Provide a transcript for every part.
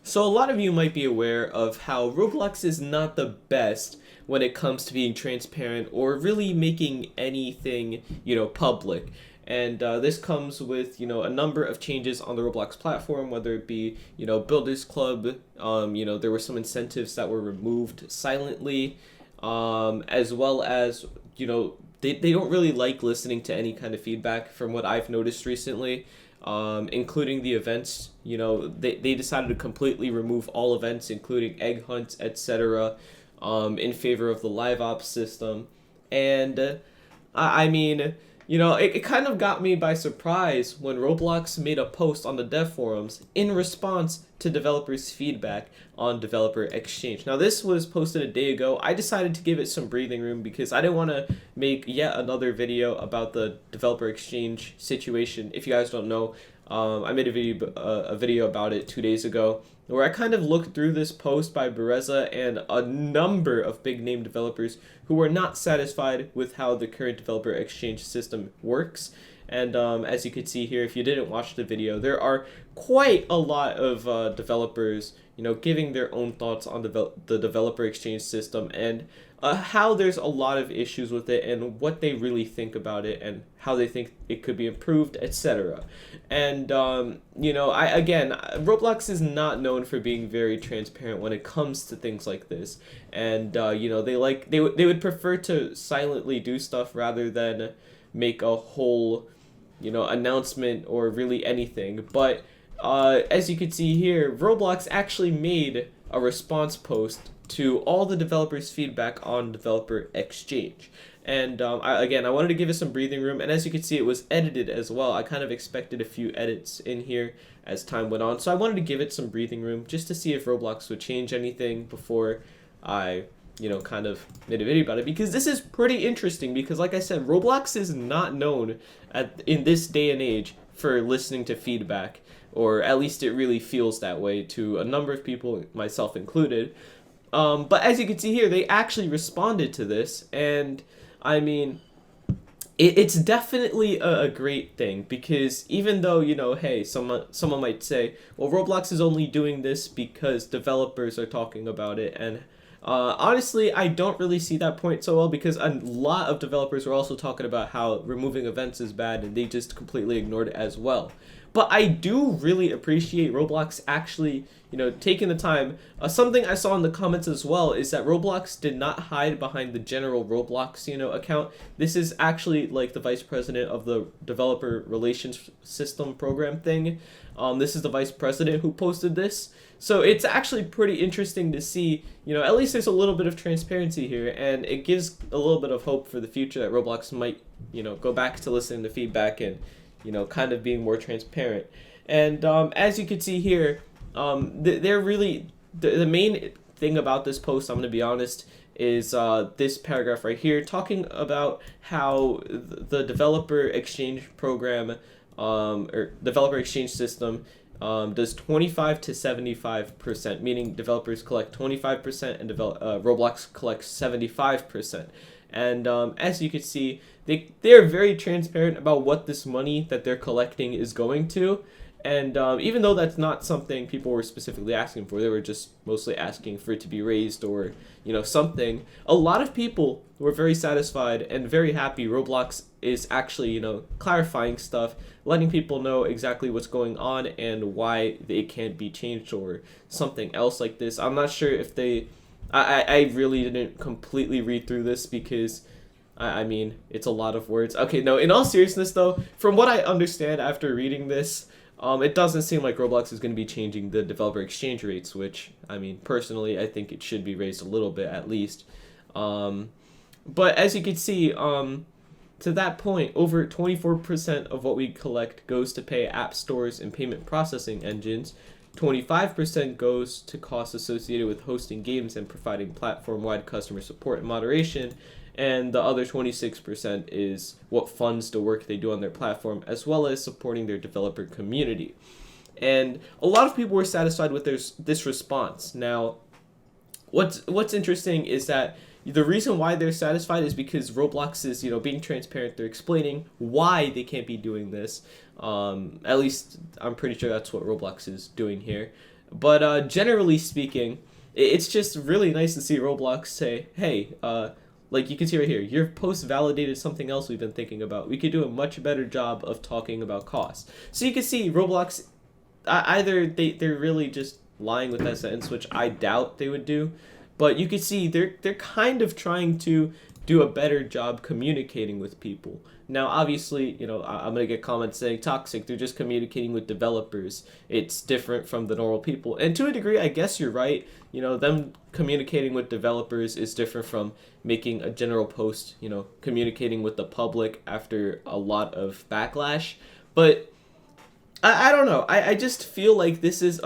So a lot of you might be aware of how Roblox is not the best when it comes to being transparent or really making anything, public. And this comes with, a number of changes on the Roblox platform, whether it be, Builders Club, there were some incentives that were removed silently, as well as, they don't really like listening to any kind of feedback from what I've noticed recently, including the events. They decided to completely remove all events, including egg hunts, etc., in favor of the live ops system. And I mean, it kind of got me by surprise when Roblox made a post on the dev forums in response to developers' feedback on Developer Exchange. Now, this was posted a day ago. I decided to give it some breathing room because I didn't want to make yet another video about the Developer Exchange situation. If you guys don't know, I made a video about it 2 days ago where I kind of looked through this post by Bereza and a number of big name developers who were not satisfied with how the current developer exchange system works. And as you can see here, if you didn't watch the video, there are quite a lot of developers, giving their own thoughts on the developer exchange system and how there's a lot of issues with it and what they really think about it and how they think it could be improved, etc. And Roblox is not known for being very transparent when it comes to things like this. And they would prefer to silently do stuff rather than make a whole announcement or really anything. But as you can see here, Roblox actually made a response post to all the developers' feedback on Developer Exchange. And I wanted to give it some breathing room. And as you can see, it was edited as well. I kind of expected a few edits in here as time went on. So I wanted to give it some breathing room just to see if Roblox would change anything before I kind of made a video about it, because this is pretty interesting because, like I said, Roblox is not known in this day and age for listening to feedback, or at least it really feels that way to a number of people, myself included. But as you can see here, they actually responded to this, and I mean, it's definitely a great thing, because even though, hey, someone might say, well, Roblox is only doing this because developers are talking about it, and honestly, I don't really see that point so well, because a lot of developers are also talking about how removing events is bad, and they just completely ignored it as well. But I do really appreciate Roblox actually, taking the time. Something I saw in the comments as well is that Roblox did not hide behind the general Roblox, account. This is actually like the vice president of the developer relations system program thing. This is the vice president who posted this. So it's actually pretty interesting to see, at least there's a little bit of transparency here, and it gives a little bit of hope for the future that Roblox might, go back to listening to feedback and, kind of being more transparent. And as you can see here, they're really, the main thing about this post, I'm going to be honest, is this paragraph right here, talking about how the developer exchange program, or developer exchange system, does 25 to 75%, meaning developers collect 25% and Roblox collects 75%. And as you can see, they're very transparent about what this money that they're collecting is going to. And even though that's not something people were specifically asking for, they were just mostly asking for it to be raised or, something. A lot of people were very satisfied and very happy Roblox is actually, clarifying stuff, letting people know exactly what's going on and why it can't be changed or something else like this. I'm not sure if I really didn't completely read through this because, I mean, it's a lot of words. Okay, no, in all seriousness though, from what I understand after reading this, it doesn't seem like Roblox is going to be changing the developer exchange rates, which, I mean, personally, I think it should be raised a little bit at least. But as you can see, to that point, over 24% of what we collect goes to pay app stores and payment processing engines. 25% goes to costs associated with hosting games and providing platform-wide customer support and moderation. And the other 26% is what funds the work they do on their platform, as well as supporting their developer community. And a lot of people were satisfied with this response. Now, what's interesting is that the reason why they're satisfied is because Roblox is, being transparent. They're explaining why they can't be doing this. At least I'm pretty sure that's what Roblox is doing here. But generally speaking, it's just really nice to see Roblox say, hey, like you can see right here, your post validated something else we've been thinking about. We could do a much better job of talking about costs. So you can see Roblox, either they're really just lying with that sentence, which I doubt they would do, but you can see they're kind of trying to do a better job communicating with people. Now, obviously, I'm gonna get comments saying toxic. They're just communicating with developers. It's different from the normal people, and to a degree, I guess you're right. Them communicating with developers is different from making a general post. Communicating with the public after a lot of backlash, but I don't know. I just feel like this is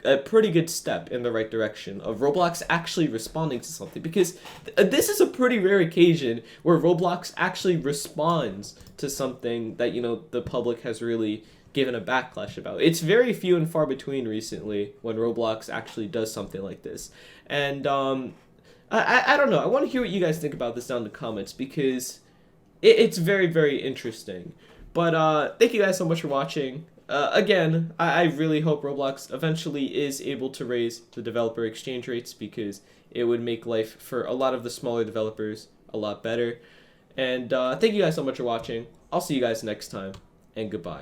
a pretty good step in the right direction of Roblox actually responding to something, because this is a pretty rare occasion where Roblox actually responds to something that, the public has really given a backlash about. It's very few and far between recently when Roblox actually does something like this. And I don't know. I want to hear what you guys think about this down in the comments, because it's very, very interesting. But thank you guys so much for watching. Again, I really hope Roblox eventually is able to raise the developer exchange rates, because it would make life for a lot of the smaller developers a lot better. And thank you guys so much for watching. I'll see you guys next time, and goodbye.